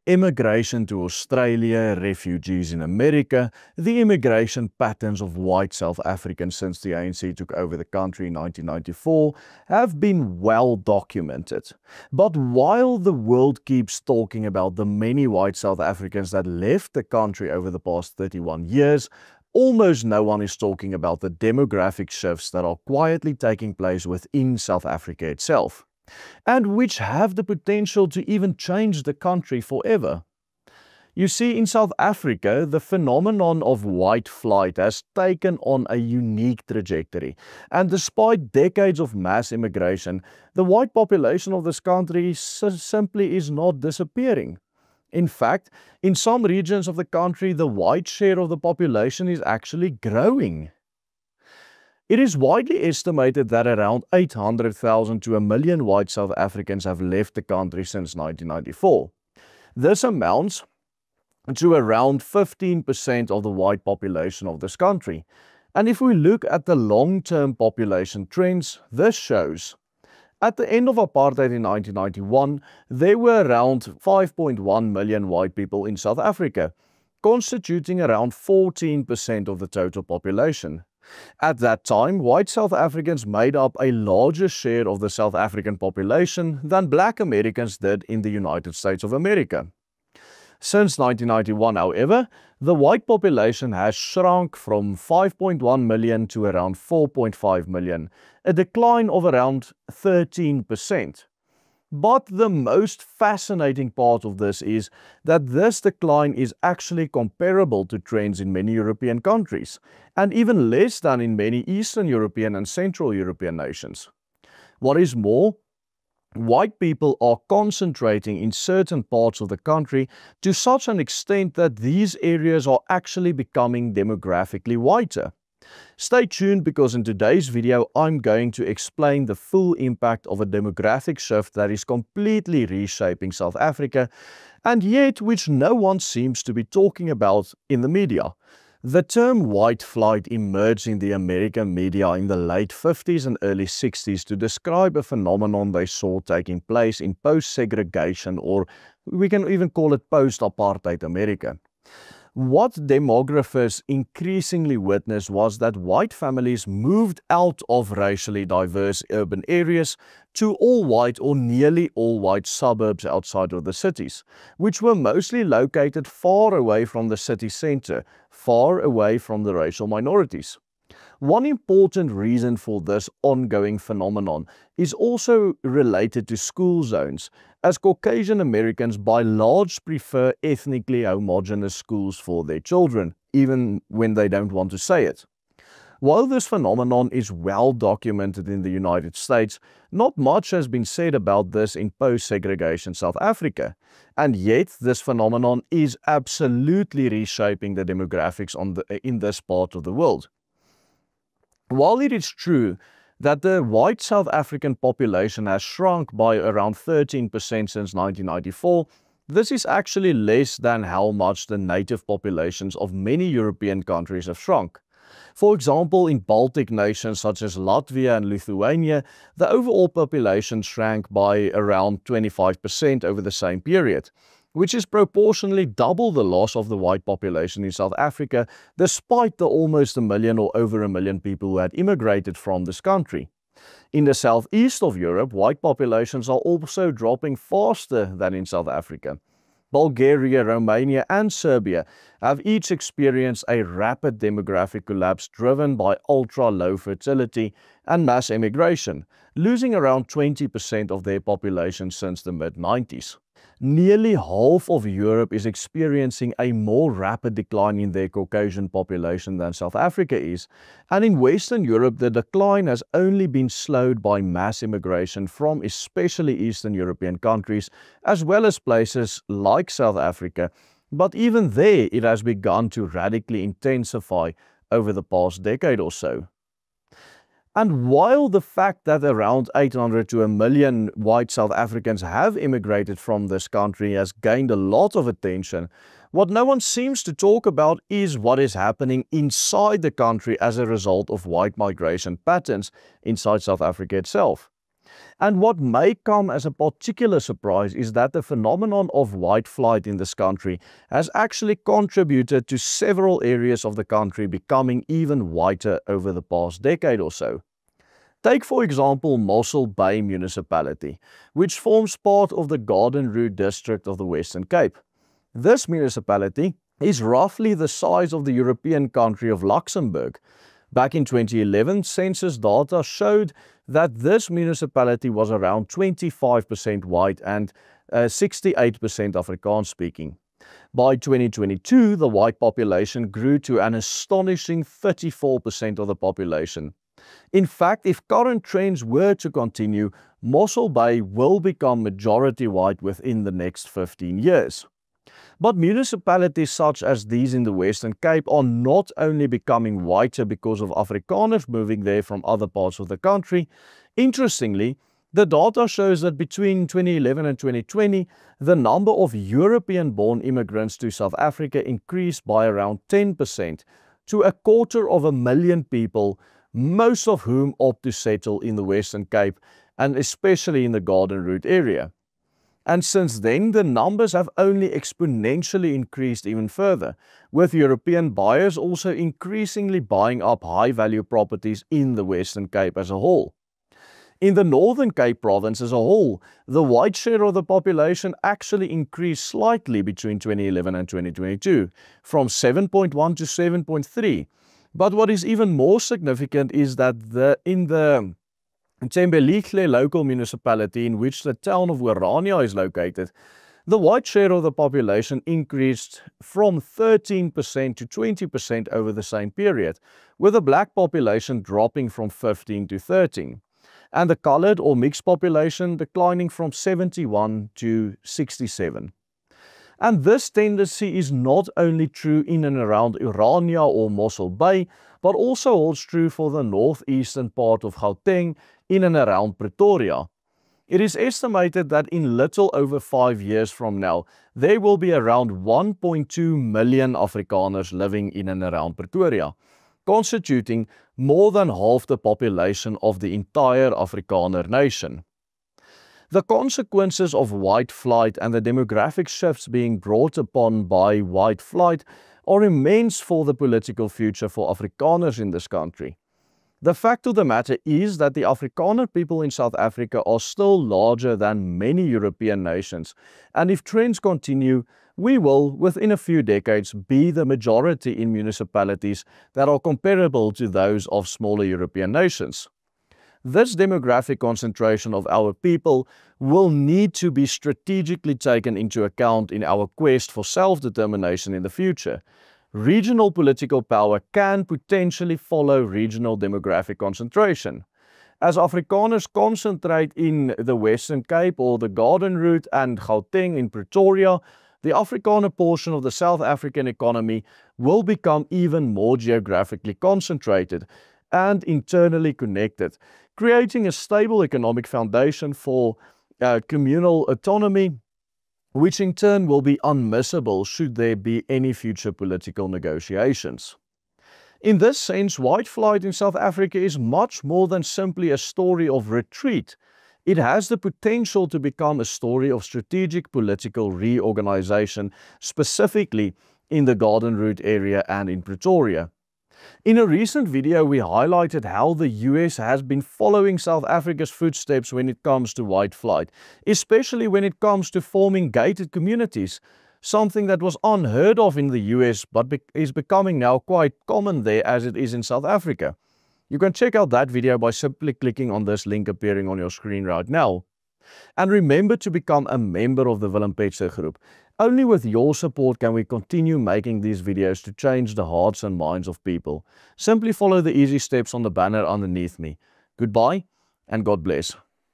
immigration to Australia, refugees in America, the immigration patterns of white South Africans since the ANC took over the country in 1994 have been well documented. But while the world keeps talking about the many white South Africans that left the country over the past 31 years, almost no one is talking about the demographic shifts that are quietly taking place within South Africa itself, and which have the potential to even change the country forever. You see, in South Africa, the phenomenon of white flight has taken on a unique trajectory, and despite decades of mass immigration, the white population of this country simply is not disappearing. In fact, in some regions of the country, the white share of the population is actually growing. It is widely estimated that around 800,000 to 1 million white South Africans have left the country since 1994. This amounts to around 15% of the white population of this country. And if we look at the long-term population trends, this shows at the end of apartheid in 1991, there were around 5.1 million white people in South Africa, constituting around 14% of the total population. At that time, white South Africans made up a larger share of the South African population than black Americans did in the United States of America. Since 1991, however, the white population has shrunk from 5.1 million to around 4.5 million, a decline of around 13%. But the most fascinating part of this is that this decline is actually comparable to trends in many European countries, and even less than in many Eastern European and Central European nations. What is more, white people are concentrating in certain parts of the country to such an extent that these areas are actually becoming demographically whiter. Stay tuned, because in today's video I'm going to explain the full impact of a demographic shift that is completely reshaping South Africa, and yet which no one seems to be talking about in the media. The term white flight emerged in the American media in the late 50s and early 60s to describe a phenomenon they saw taking place in post-segregation, or we can even call it post-apartheid America. What demographers increasingly witnessed was that white families moved out of racially diverse urban areas to all-white or nearly all-white suburbs outside of the cities, which were mostly located far away from the city center, far away from the racial minorities. One important reason for this ongoing phenomenon is also related to school zones, as Caucasian Americans by large prefer ethnically homogeneous schools for their children, even when they don't want to say it. While this phenomenon is well documented in the United States, not much has been said about this in post-segregation South Africa, and yet this phenomenon is absolutely reshaping the demographics in this part of the world. While it is true that the white South African population has shrunk by around 13% since 1994, this is actually less than how much the native populations of many European countries have shrunk. For example, in Baltic nations such as Latvia and Lithuania, the overall population shrank by around 25% over the same period, which is proportionally double the loss of the white population in South Africa, despite the almost 1 million or over 1 million people who had immigrated from this country. In the southeast of Europe, white populations are also dropping faster than in South Africa. Bulgaria, Romania and Serbia have each experienced a rapid demographic collapse driven by ultra-low fertility and mass immigration, losing around 20% of their population since the mid-90s. Nearly half of Europe is experiencing a more rapid decline in their Caucasian population than South Africa is, and in Western Europe the decline has only been slowed by mass immigration from especially Eastern European countries, as well as places like South Africa, but even there it has begun to radically intensify over the past decade or so. And while the fact that around 800 to 1 million white South Africans have immigrated from this country has gained a lot of attention, what no one seems to talk about is what is happening inside the country as a result of white migration patterns inside South Africa itself. And what may come as a particular surprise is that the phenomenon of white flight in this country has actually contributed to several areas of the country becoming even whiter over the past decade or so. Take, for example, Mossel Bay Municipality, which forms part of the Garden Route district of the Western Cape. This municipality is roughly the size of the European country of Luxembourg. Back in 2011, census data showed that this municipality was around 25% white and 68% Afrikaans speaking. By 2022, the white population grew to an astonishing 34% of the population. In fact, if current trends were to continue, Mossel Bay will become majority white within the next 15 years. But municipalities such as these in the Western Cape are not only becoming whiter because of Afrikaners moving there from other parts of the country. Interestingly, the data shows that between 2011 and 2020, the number of European-born immigrants to South Africa increased by around 10% to 250,000 people, most of whom opt to settle in the Western Cape and especially in the Garden Route area. And since then, the numbers have only exponentially increased even further, with European buyers also increasingly buying up high-value properties in the Western Cape as a whole. In the Northern Cape province as a whole, the white share of the population actually increased slightly between 2011 and 2022, from 7.1 to 7.3. But what is even more significant is that in the Thembelihle local municipality, in which the town of Orania is located, the white share of the population increased from 13% to 20% over the same period, with the black population dropping from 15 to 13, and the colored or mixed population declining from 71 to 67. And this tendency is not only true in and around Orania or Mossel Bay, but also holds true for the northeastern part of Gauteng in and around Pretoria. It is estimated that in little over 5 years from now, there will be around 1.2 million Afrikaners living in and around Pretoria, constituting more than half the population of the entire Afrikaner nation. The consequences of white flight and the demographic shifts being brought upon by white flight are immense for the political future for Afrikaners in this country. The fact of the matter is that the Afrikaner people in South Africa are still larger than many European nations, and if trends continue, we will, within a few decades, be the majority in municipalities that are comparable to those of smaller European nations. This demographic concentration of our people will need to be strategically taken into account in our quest for self-determination in the future. Regional political power can potentially follow regional demographic concentration. As Afrikaners concentrate in the Western Cape or the Garden Route and Gauteng in Pretoria, the Afrikaner portion of the South African economy will become even more geographically concentrated and internally connected, creating a stable economic foundation for communal autonomy, which in turn will be unmissable should there be any future political negotiations. In this sense, white flight in South Africa is much more than simply a story of retreat. It has the potential to become a story of strategic political reorganization, specifically in the Garden Route area and in Pretoria. In a recent video, we highlighted how the US has been following South Africa's footsteps when it comes to white flight, especially when it comes to forming gated communities, something that was unheard of in the US but is becoming now quite common there as it is in South Africa. You can check out that video by simply clicking on this link appearing on your screen right now. And remember to become a member of the Willem Petzer Group. Only with your support can we continue making these videos to change the hearts and minds of people. Simply follow the easy steps on the banner underneath me. Goodbye and God bless.